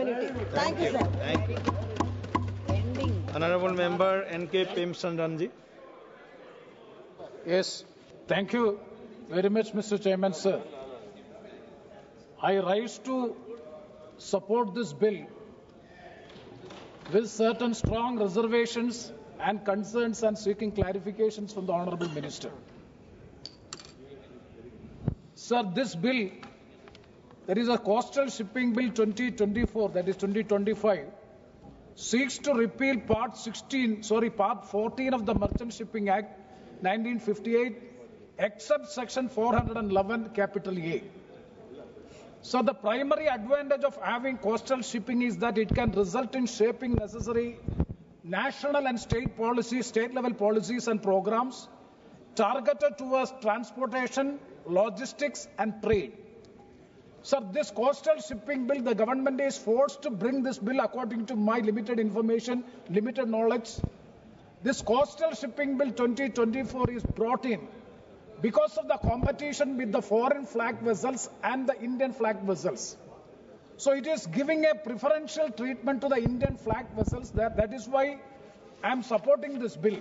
community. Thank you, sir. Thank you. Honorable Member N.K. Premachandran ji. Yes, thank you very much, Mr. Chairman, sir. I rise to support this bill with certain strong reservations and concerns and seeking clarifications from the Honorable Minister. Sir, this bill, there is a Coastal Shipping Bill 2024, that is 2025, seeks to repeal Part 14 of the Merchant Shipping Act 1958, except Section 411, capital A. So the primary advantage of having coastal shipping is that it can result in shaping necessary national and state policies, state-level policies and programs targeted towards transportation, logistics and trade. Sir, this coastal shipping bill, the government is forced to bring this bill according to my limited information, limited knowledge. This coastal shipping bill 2024 is brought in because of the competition with the foreign flag vessels and the Indian flag vessels. So it is giving a preferential treatment to the Indian flag vessels. That is why I am supporting this bill.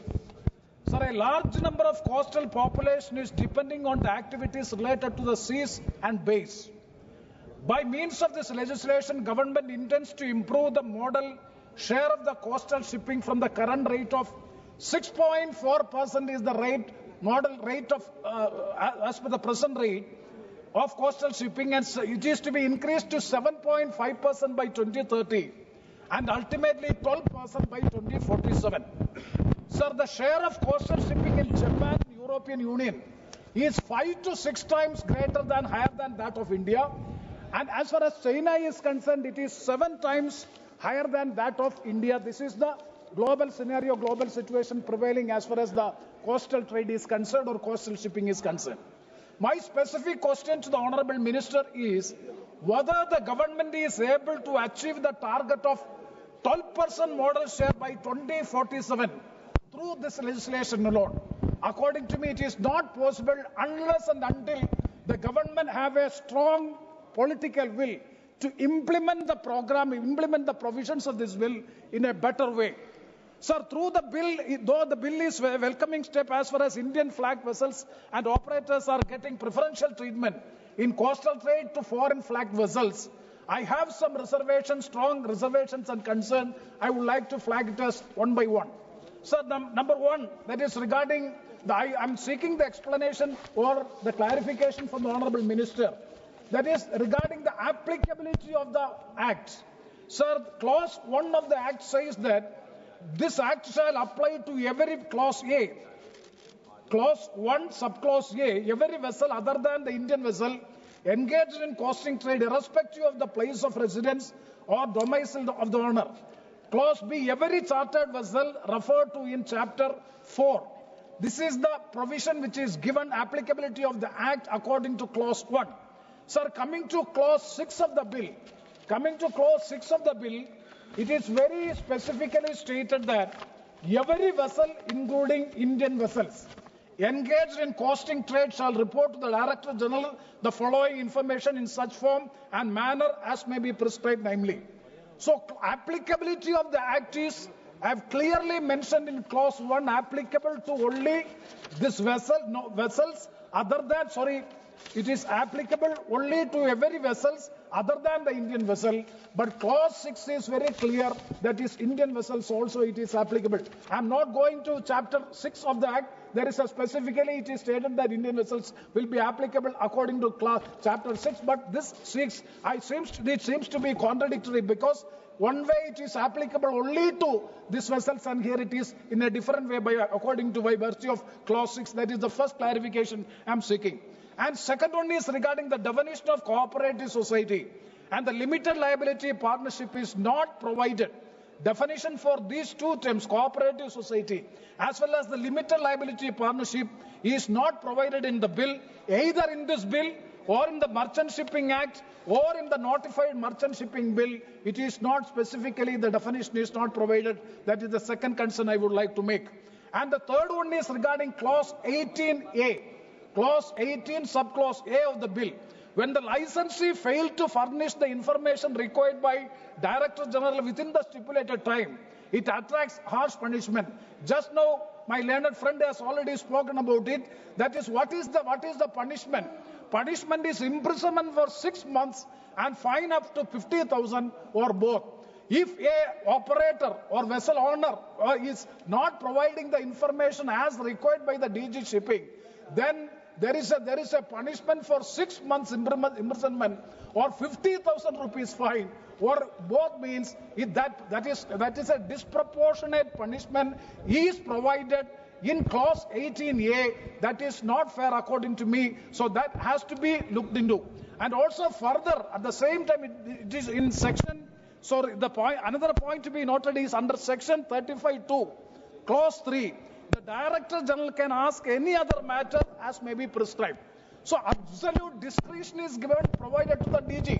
Sir, a large number of coastal population is depending on the activities related to the seas and bays. By means of this legislation, government intends to improve the modal share of the coastal shipping from the current rate of 6.4% is the rate, model rate of, as per the present rate of coastal shipping, and it is to be increased to 7.5% by 2030 and ultimately 12% by 2047. Sir, the share of coastal shipping in Japan, European Union is 5 to 6 times higher than that of India. And as far as China is concerned, it is 7 times higher than that of India. This is the global scenario, global situation prevailing as far as the coastal trade is concerned or coastal shipping is concerned. My specific question to the Honorable Minister is whether the government is able to achieve the target of 12% modal share by 2047 through this legislation alone. According to me, it is not possible unless and until the government have a strong political will to implement the program, implement the provisions of this bill in a better way. Sir, through the bill, though the bill is a welcoming step as far as Indian flag vessels and operators are getting preferential treatment in coastal trade to foreign flag vessels, I have some reservations, strong reservations and concern. I would like to flag it as one by one. Sir, number one, that is regarding, I am seeking the explanation or the clarification from the Honorable Minister. That is regarding the applicability of the Act. Sir, clause 1 of the Act says that this Act shall apply to every clause A. Clause 1, subclause A, every vessel other than the Indian vessel engaged in coasting trade irrespective of the place of residence or domicile of the owner. Clause B, every chartered vessel referred to in Chapter 4. This is the provision which is given applicability of the Act according to Clause 1. Sir, coming to Clause 6 of the bill, it is very specifically stated that every vessel, including Indian vessels, engaged in coasting trade shall report to the Director General the following information in such form and manner as may be prescribed, namely. So, applicability of the Act is, I have clearly mentioned in Clause 1, applicable to only this vessels other than, it is applicable only to every vessels other than the Indian vessel. But Clause 6 is very clear that is Indian vessels also it is applicable. I am not going to Chapter 6 of the Act. There is a specifically it is stated that Indian vessels will be applicable according to Chapter 6. But this 6, it seems to be contradictory because one way it is applicable only to these vessels and here it is in a different way according to by virtue of Clause 6. That is the first clarification I am seeking. And second one is regarding the definition of cooperative society and the limited liability partnership is not provided. Definition for these two terms, cooperative society as well as the limited liability partnership is not provided in the bill, either in this bill or in the Merchant Shipping Act or in the notified Merchant Shipping Bill. It is not specifically, the definition is not provided. That is the second concern I would like to make. And the third one is regarding Clause 18A. Clause 18, subclause A of the bill. When the licensee failed to furnish the information required by Director General within the stipulated time, it attracts harsh punishment. Just now, my learned friend has already spoken about it. That is, what is the punishment? Punishment is imprisonment for 6 months and fine up to 50,000 or both. If a operator or vessel owner is not providing the information as required by the DG shipping, then there is a punishment for 6 months imprisonment or 50,000 rupees fine, or both means that is a disproportionate punishment is provided in clause 18A. That is not fair according to me. So that has to be looked into. And also further, at the same time, it is in section. So another point to be noted is under section 35(2), clause 3. The Director General can ask any other matter as may be prescribed. So absolute discretion is provided to the DG.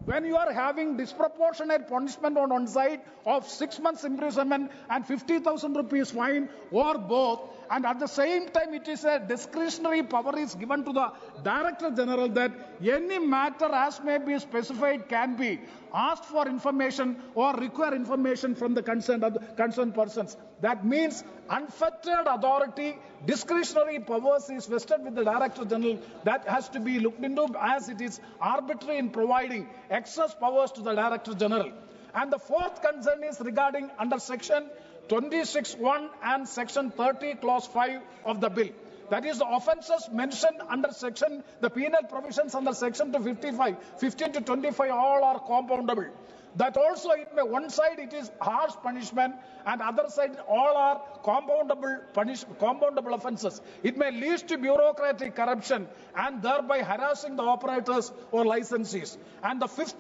When you are having disproportionate punishment on one side of 6 months imprisonment and 50,000 rupees fine or both, and at the same time it is a discretionary power is given to the Director General that any matter as may be specified can be asked for information or require information from the concerned persons. That means unfettered authority, discretionary powers is vested with the Director General. That has to be looked into, as it is arbitrary in providing excess powers to the Director General. And the fourth concern is regarding under section 26(1) and section 30, clause 5 of the bill. That is, the offences mentioned under section, the penal provisions under section 15 to 25, all are compoundable. That also, one side it is harsh punishment, and other side all are compoundable offences. It may lead to bureaucratic corruption and thereby harassing the operators or licensees. And the fifth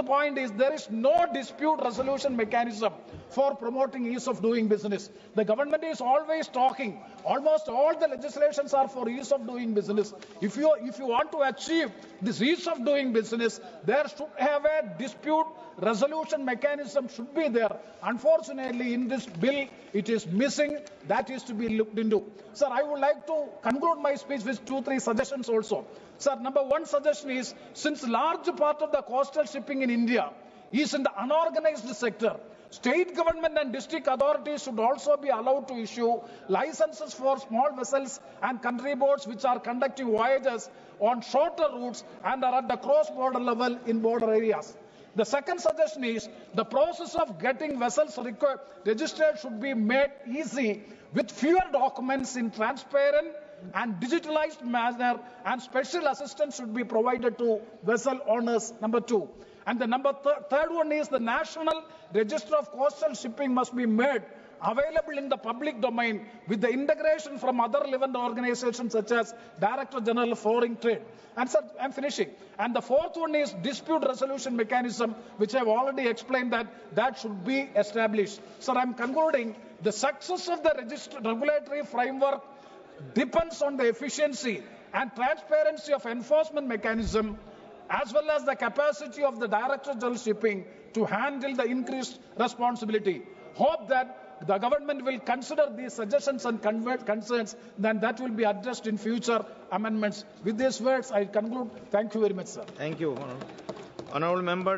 point is there is no dispute resolution mechanism for promoting ease of doing business. The government is always talking. Almost all the legislations are for ease of doing business. If you want to achieve this ease of doing business, there should have a dispute resolution mechanism should be there. Unfortunately, in this bill, it is missing. That is to be looked into. Sir, I would like to conclude my speech with 2-3 suggestions also. Sir, number one suggestion is, since large part of the coastal shipping in India is in the unorganized sector, state government and district authorities should also be allowed to issue licenses for small vessels and country boats which are conducting voyages on shorter routes and are at the cross-border level in border areas. The second suggestion is the process of getting vessels registered should be made easy with fewer documents in transparent and digitalized manner, and special assistance should be provided to vessel owners. Number two. And the third one is the National Register of Coastal Shipping must be made available in the public domain with the integration from other relevant organizations such as Director General of Foreign Trade. And sir, I'm finishing. And the fourth one is dispute resolution mechanism, which I've already explained that should be established. Sir, I'm concluding. The success of the regulatory framework depends on the efficiency and transparency of enforcement mechanism, as well as the capacity of the Director General Shipping to handle the increased responsibility. Hope that the government will consider these suggestions and concerns, then that will be addressed in future amendments. With these words, I conclude. Thank you very much, sir. Thank you, Honourable Member.